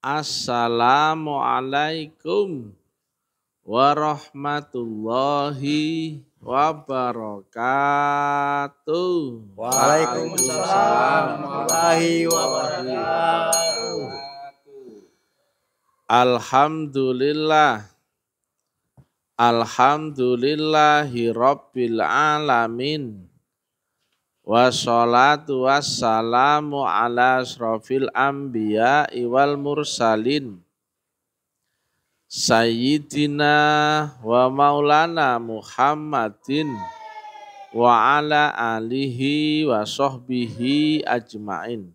Assalamualaikum warahmatullahi wabarakatuh. Waalaikumsalam warahmatullahi wabarakatuh. Alhamdulillah. Alhamdulillahi rabbil alamin. Wassalatu wassalamu ala asrofil anbiya wal mursalin. Sayyidina wa maulana Muhammadin wa ala alihi wa sahbihi ajmain.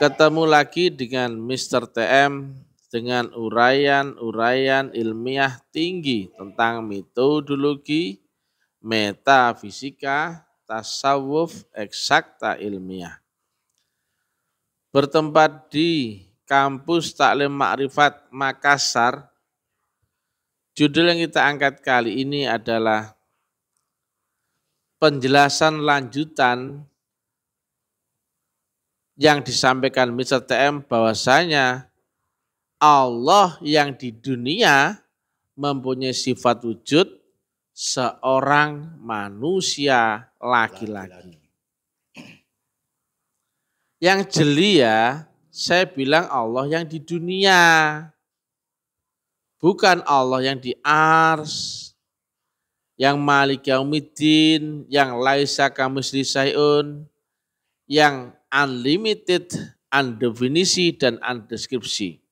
Ketemu lagi dengan Mr. TM dengan uraian ilmiah tinggi tentang metodologi, metafisika, tasawuf, eksakta ilmiah. Bertempat di Kampus Taklim Makrifat Makassar. Judul yang kita angkat kali ini adalah penjelasan lanjutan yang disampaikan Mr. TM bahwasanya Allah yang di dunia mempunyai sifat wujud seorang manusia laki-laki. Yang jeli ya, saya bilang Allah yang di dunia. Bukan Allah yang di ars, yang Malik Yaumiddin, yang laisa kamitslihi syai'un, yang unlimited, undefinisi, dan undeskripsi.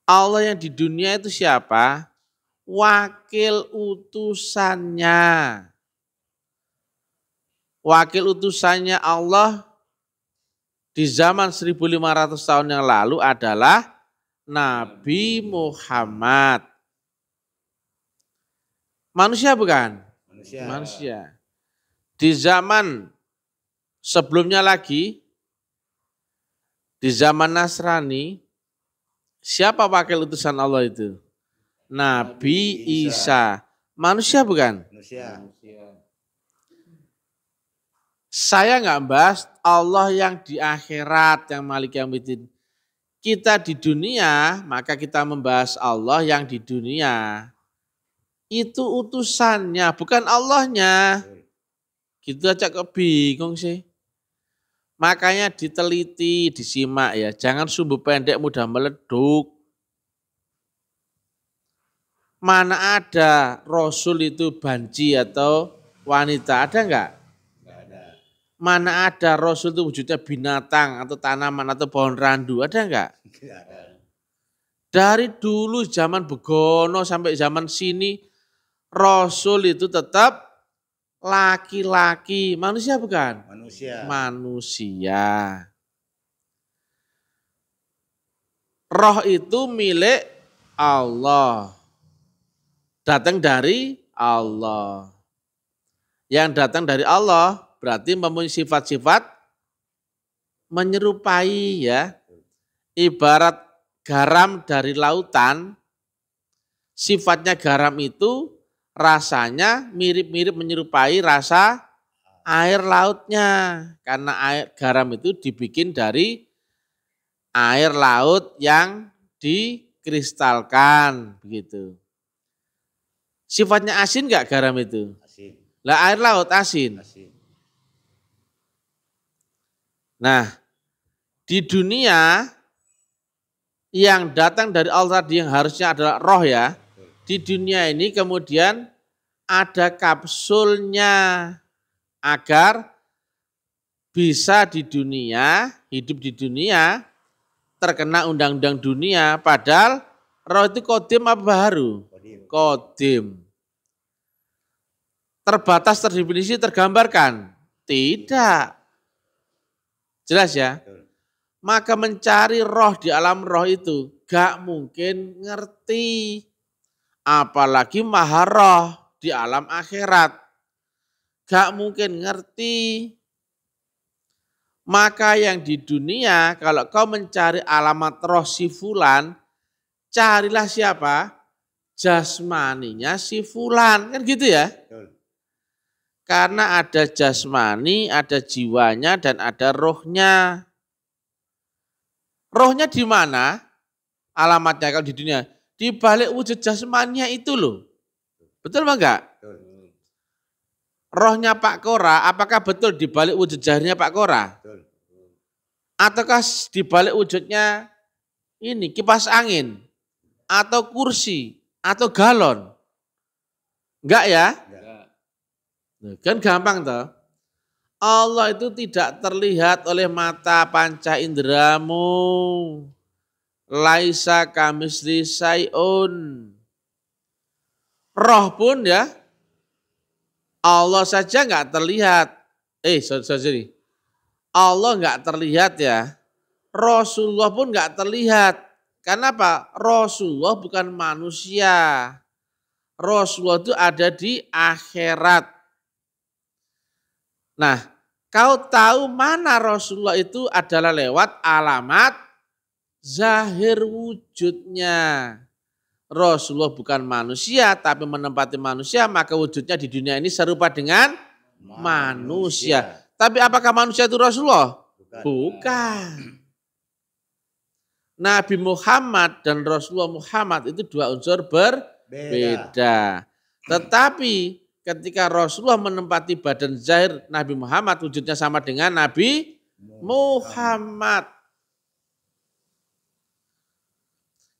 Allah yang di dunia itu siapa? Wakil utusannya. Wakil utusannya Allah di zaman 1500 tahun yang lalu adalah Nabi Muhammad. Manusia bukan? Manusia. Di zaman sebelumnya lagi, di zaman Nasrani, siapa wakil utusan Allah itu? Nabi Isa. Manusia bukan? Manusia. Saya nggak bahas Allah yang di akhirat, yang Malik Yaumiddin. Kita di dunia, maka kita membahas Allah yang di dunia. Itu utusannya, bukan Allahnya. Gitu aja kok bingung sih. Makanya diteliti, disimak ya. Jangan sumbu pendek mudah meleduk. Mana ada Rasul itu banci atau wanita, ada enggak? Enggak ada. Mana ada Rasul itu wujudnya binatang atau tanaman atau pohon randu, ada enggak? Enggak ada. Dari dulu zaman Begono sampai zaman sini, Rasul itu tetap laki-laki. Manusia bukan? Manusia. Manusia. Roh itu milik Allah. Datang dari Allah. Yang datang dari Allah berarti mempunyai sifat-sifat menyerupai ya. Ibarat garam dari lautan, sifatnya garam itu rasanya mirip-mirip menyerupai rasa air lautnya. Karena air garam itu dibikin dari air laut yang dikristalkan begitu. Sifatnya asin enggak garam itu? Asin. Lah air laut asin. Asin. Nah, di dunia yang datang dari Allah tadi yang harusnya adalah roh ya. Di dunia ini kemudian ada kapsulnya agar bisa di dunia, hidup di dunia, terkena undang-undang dunia. Padahal roh itu kodim apa baharu? Kodim. Terbatas, terdefinisi, tergambarkan? Tidak. Jelas ya? Maka mencari roh di alam roh itu gak mungkin ngerti. Apalagi maha roh di alam akhirat. Gak mungkin ngerti. Maka yang di dunia kalau kau mencari alamat roh si fulan, carilah siapa? Jasmaninya si fulan. Kan gitu ya? Karena ada jasmani, ada jiwanya, dan ada rohnya. Rohnya di mana? Alamatnya kalau di dunia. Di balik wujud jasmaninya itu loh. Betul enggak? Betul. Rohnya Pak Kora, apakah betul di balik wujud zahirnya Pak Kora? Betul. Ataukah di balik wujudnya ini kipas angin? Atau kursi? Atau galon? Enggak ya? Enggak. Kan gampang toh. Allah itu tidak terlihat oleh mata panca inderamu. Laisa kamisli sayun. Roh pun ya, Allah saja nggak terlihat. Sorry. Allah nggak terlihat ya. Rasulullah pun nggak terlihat. Karena apa? Rasulullah bukan manusia. Rasulullah itu ada di akhirat. Nah, kau tahu mana Rasulullah itu adalah lewat alamat zahir wujudnya. Rasulullah bukan manusia tapi menempati manusia, maka wujudnya di dunia ini serupa dengan manusia. Tapi apakah manusia itu Rasulullah? Bukan. Nabi Muhammad dan Rasulullah Muhammad itu dua unsur berbeda. Tetapi ketika Rasulullah menempati badan zahir Nabi Muhammad, wujudnya sama dengan Nabi Muhammad.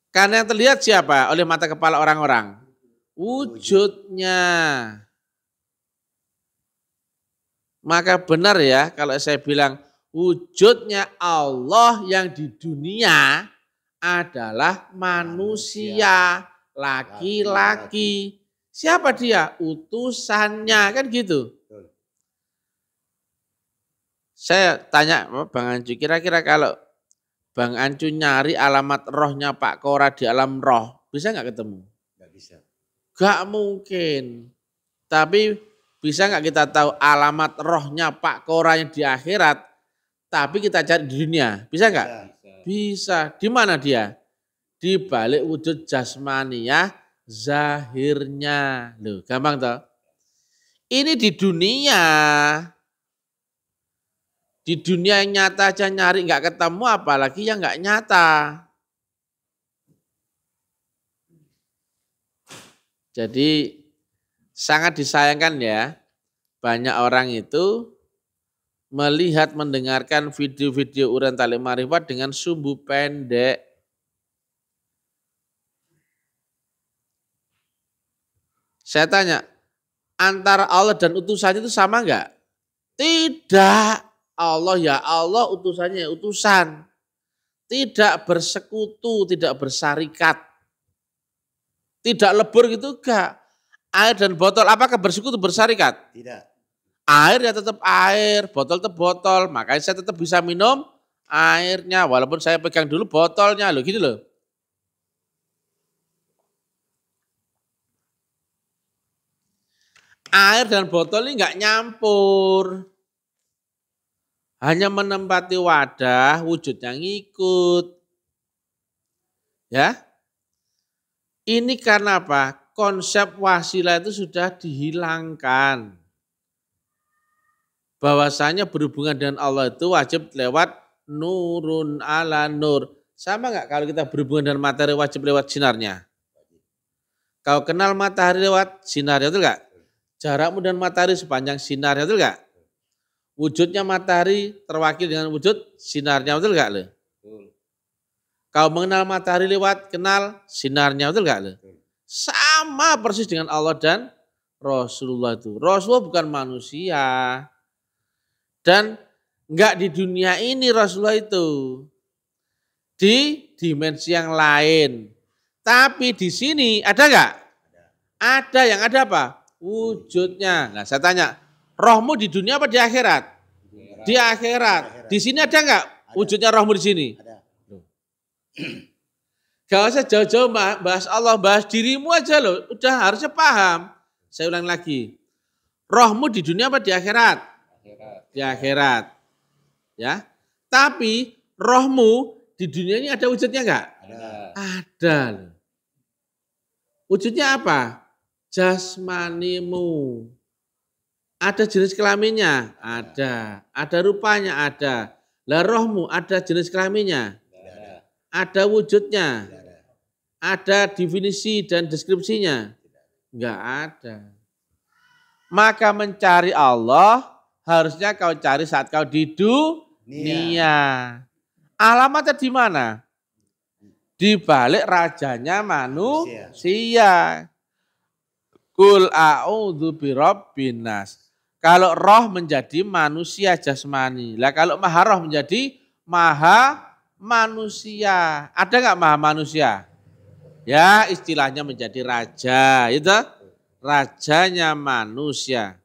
Karena yang terlihat siapa? Oleh mata kepala orang-orang. Wujudnya. Maka benar ya kalau saya bilang wujudnya Allah yang di dunia adalah manusia, laki-laki. Siapa dia? Utusannya, kan gitu. Saya tanya Bang Ancu, kira-kira kalau Bang Ancu nyari alamat rohnya Pak Kora di alam roh, bisa nggak ketemu? Nggak bisa. Nggak mungkin. Tapi bisa nggak kita tahu alamat rohnya Pak Kora yang di akhirat, tapi kita cari di dunia, bisa nggak? Bisa. Di mana dia? Di balik wujud jasmaniyah zahirnya. Loh, gampang toh? Ini di dunia. Di dunia yang nyata aja nyari nggak ketemu, apalagi yang nggak nyata. Jadi sangat disayangkan ya, banyak orang itu melihat mendengarkan video-video Uran Talik Marifat dengan sumbu pendek. Saya tanya, antara Allah dan utusannya itu sama enggak? Tidak. Allah ya Allah, utusannya ya utusan. Tidak bersekutu, tidak bersarikat. Tidak lebur gitu enggak. Air dan botol, apakah bersekutu bersarikat? Tidak. Air ya tetap air, botol tetap botol. Makanya saya tetap bisa minum airnya. Walaupun saya pegang dulu botolnya, loh gitu loh. Air dan botol ini enggak nyampur. Hanya menempati wadah, wujudnya ngikut. Ya. Ini karena apa? Konsep wasilah itu sudah dihilangkan. Bahwasanya berhubungan dengan Allah itu wajib lewat nurun ala nur. Sama enggak kalau kita berhubungan dengan matahari wajib lewat sinarnya? Kau kenal matahari lewat sinarnya, betul enggak? Jarakmu dan matahari sepanjang sinarnya, betul enggak? Wujudnya matahari terwakil dengan wujud sinarnya, betul enggak? Kau mengenal matahari lewat kenal sinarnya, betul enggak? Sama persis dengan Allah dan Rasulullah itu. Rasulullah bukan manusia. Dan enggak di dunia ini Rasulullah itu. Di dimensi yang lain. Tapi di sini ada enggak? Ada, yang ada apa? Wujudnya. Nah saya tanya, rohmu di dunia apa di akhirat? Di akhirat. Di sini ada enggak wujudnya rohmu di sini? Ada. Gak usah jauh-jauh bahas Allah, bahas dirimu aja loh. Udah harusnya paham. Saya ulang lagi. Rohmu di dunia apa di akhirat? Di akhirat. Ya. Tapi rohmu di dunia ini ada wujudnya enggak? Ada. Wujudnya apa? Jasmanimu. Ada jenis kelaminnya? Ada. Ada rupanya? Ada. Lah rohmu ada jenis kelaminnya? Ada wujudnya? Tidak ada. Ada definisi dan deskripsinya? Enggak ada. Maka mencari Allah harusnya kau cari saat kau di dunia. Alamatnya di mana? Di balik rajanya manusia. Kul a'udzu birabbin nas. Kalau roh menjadi manusia jasmani. Lah kalau maha roh menjadi maha manusia. Ada enggak maha manusia? Ya istilahnya menjadi raja. Itu rajanya manusia.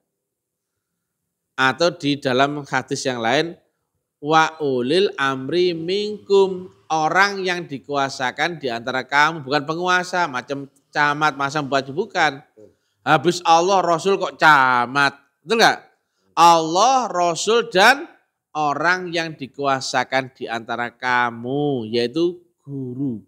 Atau di dalam hadis yang lain. Wa ulil amri minkum. Orang yang dikuasakan di antara kamu. Bukan penguasa. Macam camat, macam baju. Bukan. Habis Allah, Rasul kok camat. Betul enggak? Allah, Rasul dan orang yang dikuasakan di antara kamu. Yaitu guru.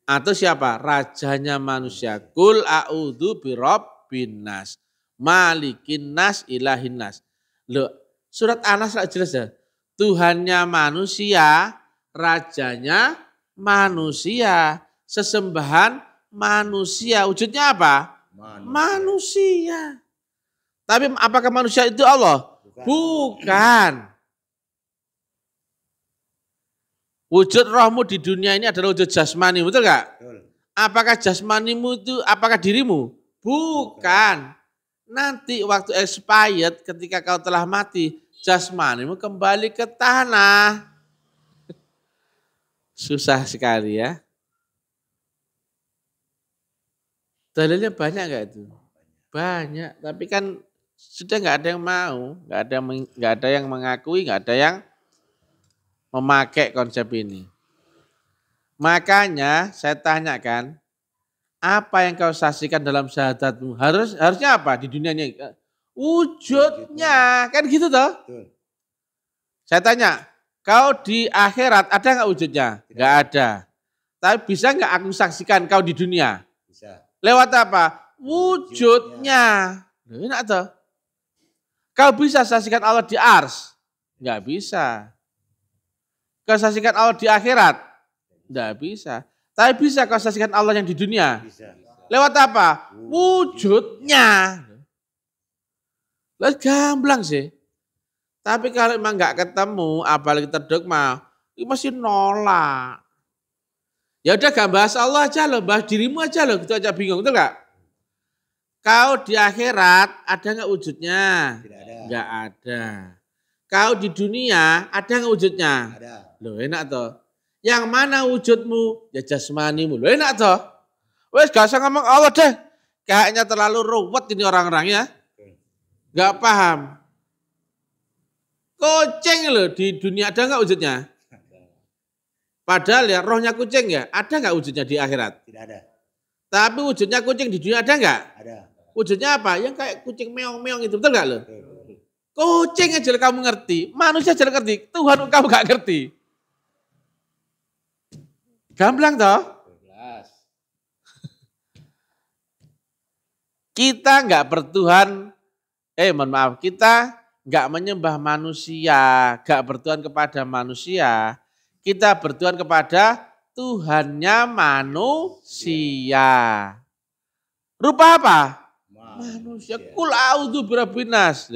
Atau siapa? Rajanya manusia. Kul a'udzu birabbin nas. Malikin nas ilahin nas. Loh, surat Anas jelas ya. Tuhannya manusia, rajanya manusia, sesembahan manusia. Wujudnya apa? Manusia. Tapi apakah manusia itu Allah? Bukan. Wujud rohmu di dunia ini adalah wujud jasmani, betul gak? Apakah jasmanimu itu, apakah dirimu? Bukan. Nanti waktu expired ketika kau telah mati, jasmanimu kembali ke tanah. Susah sekali ya. Dalilnya banyak gak itu? Banyak, tapi kan sudah gak ada yang mau, gak ada yang mengakui, gak ada yang memakai konsep ini. Makanya saya tanyakan, apa yang kau saksikan dalam syahadatmu? Harusnya apa di dunianya? Wujudnya, kan gitu toh? Saya tanya, kau di akhirat ada nggak wujudnya? Nggak ada. Tapi bisa nggak aku saksikan kau di dunia? Bisa. Lewat apa? Wujudnya. Enak toh? Kau bisa saksikan Allah di ars? Nggak bisa. Kau saksikan Allah di akhirat? Tidak bisa. Tapi bisa kau saksikan Allah yang di dunia? Bisa. Lewat apa? Wujudnya. Lah gamblang sih. Tapi kalau memang nggak ketemu, apalagi terdogma, itu masih nolak. Ya udah gak bahas Allah aja loh, bahas dirimu aja loh, gitu aja bingung, betul nggak? Kau di akhirat ada nggak wujudnya? Tidak ada. Nggak ada. Kau di dunia ada nggak wujudnya? Ada. Loh enak toh. Yang mana wujudmu? Ya jasmanimu. Loh enak toh. Wes gak usah ngomong Allah deh. Kayaknya terlalu ruwet ini orang-orang ya. Gak paham. Kucing loh di dunia ada nggak wujudnya? Padahal ya rohnya kucing ya. Ada nggak wujudnya di akhirat? Tidak ada. Tapi wujudnya kucing di dunia ada nggak? Ada. Wujudnya apa? Yang kayak kucing meong-meong itu. Betul nggak loh? Kucing aja kamu ngerti. Manusia aja ngerti. Tuhan kamu gak ngerti. Gamblang toh? Kita nggak bertuhan, mohon maaf, kita nggak menyembah manusia, nggak bertuhan kepada manusia. Kita bertuhan kepada Tuhannya manusia. Rupa apa? Manusia. Kul a'udzu birabbin nas.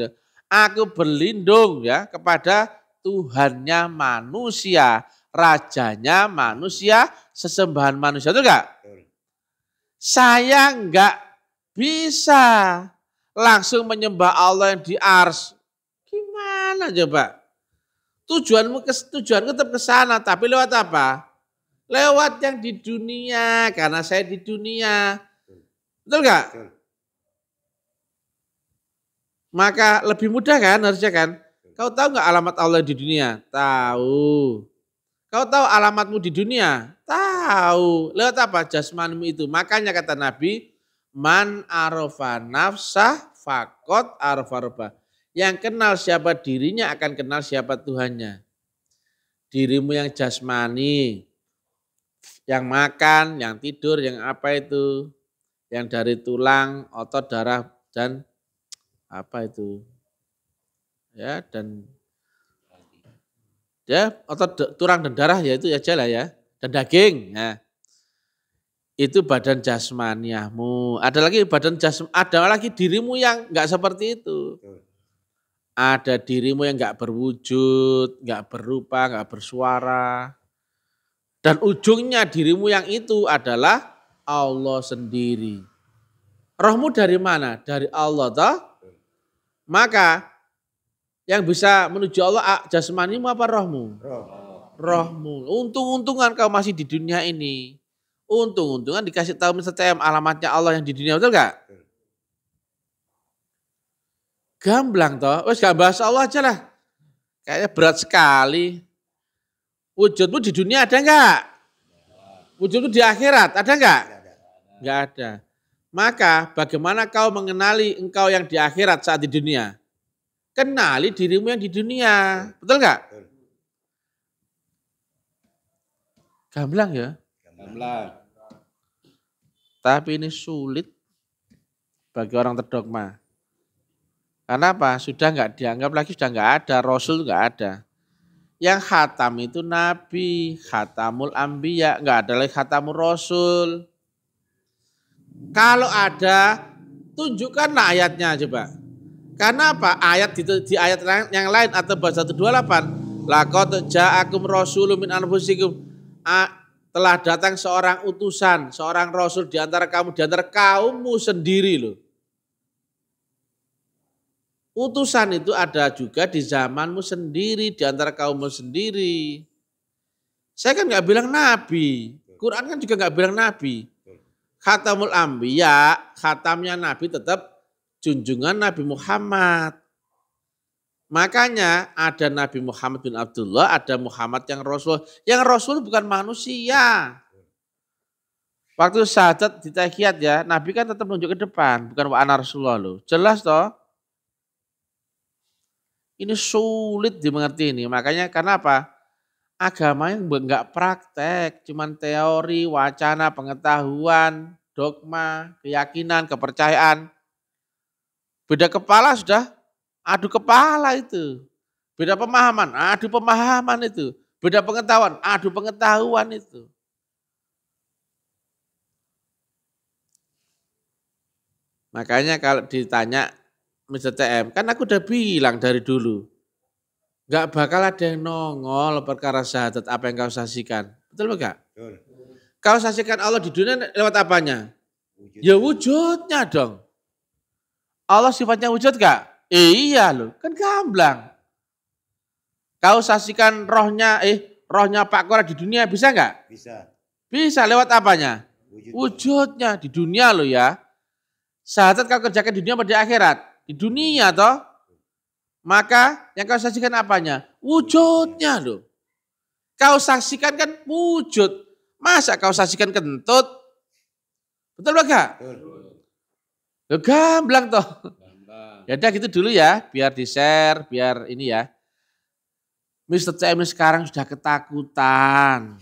Aku berlindung ya kepada Tuhannya manusia. Rajanya manusia, sesembahan manusia, itu enggak? Saya enggak bisa langsung menyembah Allah yang di ars. Gimana coba? Tujuanmu tetap ke sana, tapi lewat apa? Lewat yang di dunia, karena saya di dunia. Betul enggak? Maka lebih mudah kan harusnya kan? Kau tahu enggak alamat Allah di dunia? Tahu. Kau tahu alamatmu di dunia? Tahu. Lewat apa? Jasmanmu itu. Makanya kata Nabi, man arofa nafsah fakot arofa roba. Yang kenal siapa dirinya akan kenal siapa Tuhannya. Dirimu yang jasmani, yang makan, yang tidur, yang apa itu, yang dari tulang, otot, darah, dan apa itu, ya dan ya otot tulang dan darah ya itu aja lah ya. dan daging. Nah, itu badan jasmaniahmu. Ada lagi ada lagi dirimu yang enggak seperti itu. Ada dirimu yang enggak berwujud, enggak berupa, enggak bersuara. Dan ujungnya dirimu yang itu adalah Allah sendiri. Rohmu dari mana? Dari Allah toh? Maka yang bisa menuju Allah jasmanimu apa rohmu? Rohmu. Untung-untungan kau masih di dunia ini. Untung-untungan dikasih tahu Mr. TM alamatnya Allah yang di dunia, betul gak? Gamblang toh, wes gak bahas Allah aja lah. Kayaknya berat sekali. Wujudmu di dunia ada enggak? Wujudmu di akhirat ada enggak? Enggak ada. Maka bagaimana kau mengenali engkau yang di akhirat saat di dunia? Kenali dirimu yang di dunia. Betul enggak? Gamblang ya? Gamblang. Tapi ini sulit bagi orang terdogma. Karena apa? Sudah enggak dianggap lagi, sudah enggak ada. Rasul enggak ada. Yang khatam itu Nabi, khatamul anbiya, enggak ada lagi khatamul Rasul. Kalau ada, tunjukkanlah ayatnya coba. Karena apa? Ayat di ayat yang lain atau bahasa 128. Laqad ja'akum rasulun min anfusikum. Telah datang seorang utusan, seorang rasul di antara kamu, di antara kaummu sendiri loh. Utusan itu ada juga di zamanmu sendiri, di antara kaummu sendiri. Saya kan nggak bilang nabi, Quran kan juga nggak bilang nabi. Khatamul anbiya, khatamnya nabi tetap junjungan Nabi Muhammad. Makanya ada Nabi Muhammad bin Abdullah, ada Muhammad yang Rasul. Yang Rasul bukan manusia. Waktu syahadat di tahiyat ya, Nabi kan tetap menunjuk ke depan, bukan wa ana Rasulullah loh. Jelas toh? Ini sulit dimengerti ini. Makanya karena apa? Agama yang enggak praktek, cuman teori, wacana, pengetahuan, dogma, keyakinan, kepercayaan. Beda kepala sudah adu kepala itu. Beda pemahaman, adu pemahaman itu. Beda pengetahuan, adu pengetahuan itu. Makanya kalau ditanya Mr. TM, kan aku udah bilang dari dulu. Gak bakal ada yang nongol perkara syahadat apa yang kau saksikan. Betul enggak? Betul. Kau saksikan Allah di dunia lewat apanya? Ya wujudnya dong. Allah sifatnya wujud gak? Iya loh, kan gamblang. Kau saksikan rohnya Pak Kora di dunia bisa nggak? Bisa. Bisa lewat apanya? Wujudnya di dunia loh ya. Syahadat kau kerjakan di dunia atau di akhirat? Di dunia toh. Maka yang kau saksikan apanya? Wujudnya loh. Kau saksikan kan wujud. Masa kau saksikan kentut? Betul enggak? Betul. Gamblang toh. Ya udah gitu dulu ya, biar di-share, biar ini ya. Mr. CM sekarang sudah ketakutan.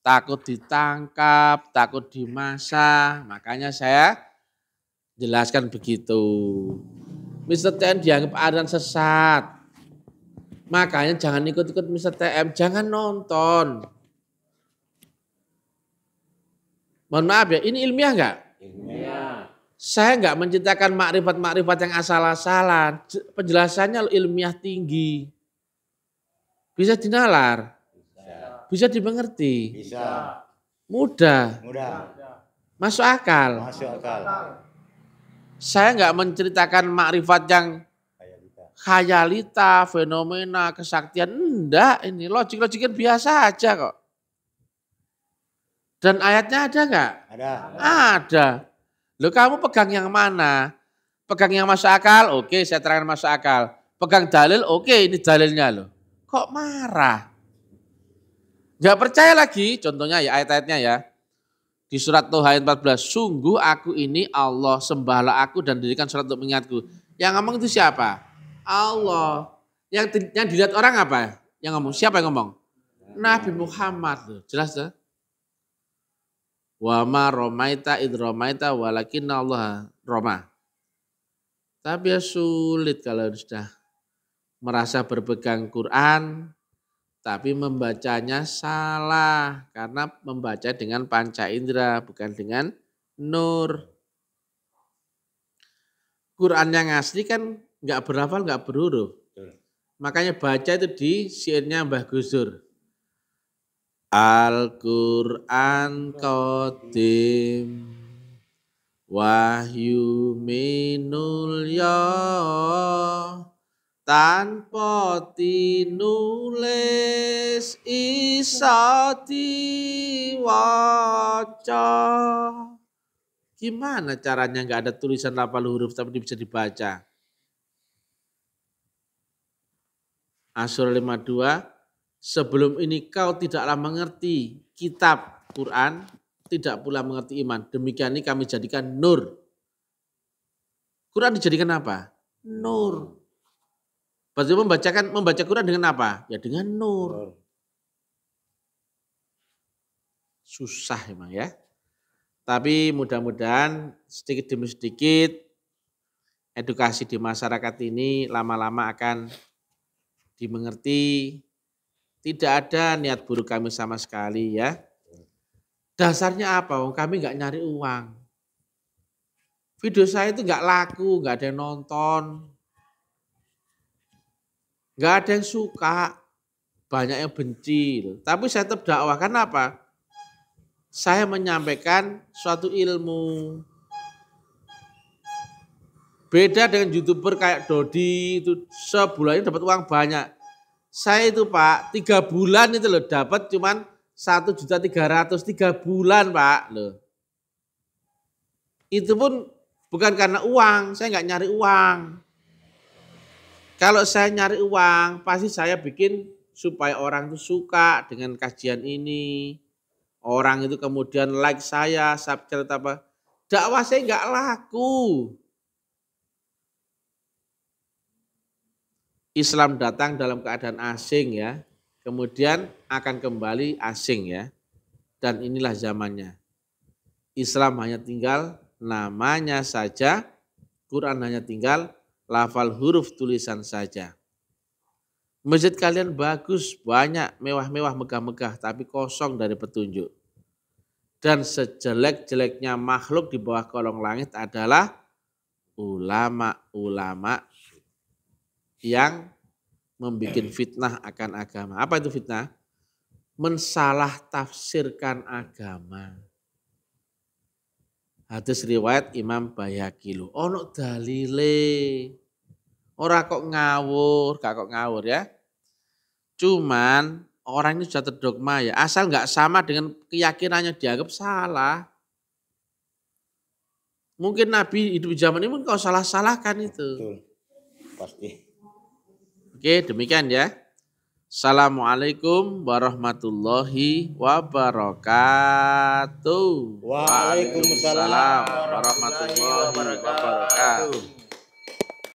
Takut ditangkap, takut dimasa. Makanya saya jelaskan begitu. Mr. TM dianggap aliran sesat. Makanya jangan ikut-ikut Mr. TM, jangan nonton. Mohon maaf ya, ini ilmiah enggak? Ilmiah. Saya enggak menciptakan makrifat-makrifat yang asal-asalan. Penjelasannya ilmiah tinggi. Bisa dinalar? Bisa dimengerti? Bisa. Mudah? Mudah. Masuk akal? Masuk akal. Saya enggak menceritakan makrifat yang khayalita, fenomena, kesaktian. Enggak, ini logik-logiknya biasa aja kok. Dan ayatnya ada enggak? Ada. Ada. Loh kamu pegang yang mana? Pegang yang masuk akal? Oke, saya terangkan masuk akal. Pegang dalil? Oke, ini dalilnya loh. Kok marah? Enggak percaya lagi, contohnya ya ayat-ayatnya ya. Di surat Toha ayat 14, sungguh aku ini Allah, sembahlah aku dan dirikan surat untuk mengingatku. Yang ngomong itu siapa? Allah. Yang dilihat orang apa? Yang ngomong, siapa yang ngomong? Nabi Muhammad loh, jelas tuh. Wa ma romaita id romaita walakin Allah roma. Tapi ya sulit kalau sudah merasa berpegang Quran, Tapi membacanya salah karena membaca dengan panca indera bukan dengan nur. Quran yang asli kan nggak berhafal, nggak berhuruf. Makanya baca itu di syairnya Mbah Gusdur. Al-Quran Qadim wahyu minul ya tanpa tinulis isa diwaca. Gimana caranya nggak ada tulisan lafal huruf tapi bisa dibaca? Asyura 52, sebelum ini kau tidaklah mengerti kitab Quran, tidak pula mengerti iman. Demikian ini kami jadikan nur. Quran dijadikan apa? Nur. Berarti membaca Quran dengan apa? Ya dengan nur. Susah emang ya. Tapi mudah-mudahan sedikit demi sedikit edukasi di masyarakat ini lama-lama akan dimengerti. Tidak ada niat buruk kami sama sekali ya. Dasarnya apa? Kami nggak nyari uang. Video saya itu nggak laku, nggak ada yang nonton. Nggak ada yang suka, banyak yang benci. Tapi saya tetap dakwah, karena apa? Saya menyampaikan suatu ilmu. Beda dengan YouTuber kayak Dodi, itu sebulan ini dapat uang banyak. Saya itu Pak, 3 bulan itu loh dapat cuman 1.300.000 3 bulan Pak loh. Itu pun bukan karena uang, saya nggak nyari uang. Kalau saya nyari uang, pasti saya bikin supaya orang itu suka dengan kajian ini. Orang itu kemudian like saya, subscribe apa. Dakwah saya nggak laku. Islam datang dalam keadaan asing ya. Kemudian akan kembali asing ya. Dan inilah zamannya. Islam hanya tinggal namanya saja. Quran hanya tinggal lafal huruf tulisan saja. Masjid kalian bagus, banyak, mewah-mewah, megah-megah, tapi kosong dari petunjuk. Dan sejelek-jeleknya makhluk di bawah kolong langit adalah ulama-ulama yang membuat fitnah akan agama. Apa itu fitnah? Mensalah tafsirkan agama. Hadis riwayat Imam Bayhaqi. Ono dalile. Ora kok ngawur, gak kok ngawur ya. Cuman orang ini sudah terdogma ya. Asal nggak sama dengan keyakinannya dianggap salah. Mungkin Nabi hidup di zaman ini mungkin kau salah-salahkan itu. Betul. Pasti. Oke, demikian ya. Assalamualaikum warahmatullahi wabarakatuh. Waalaikumsalam warahmatullahi wabarakatuh.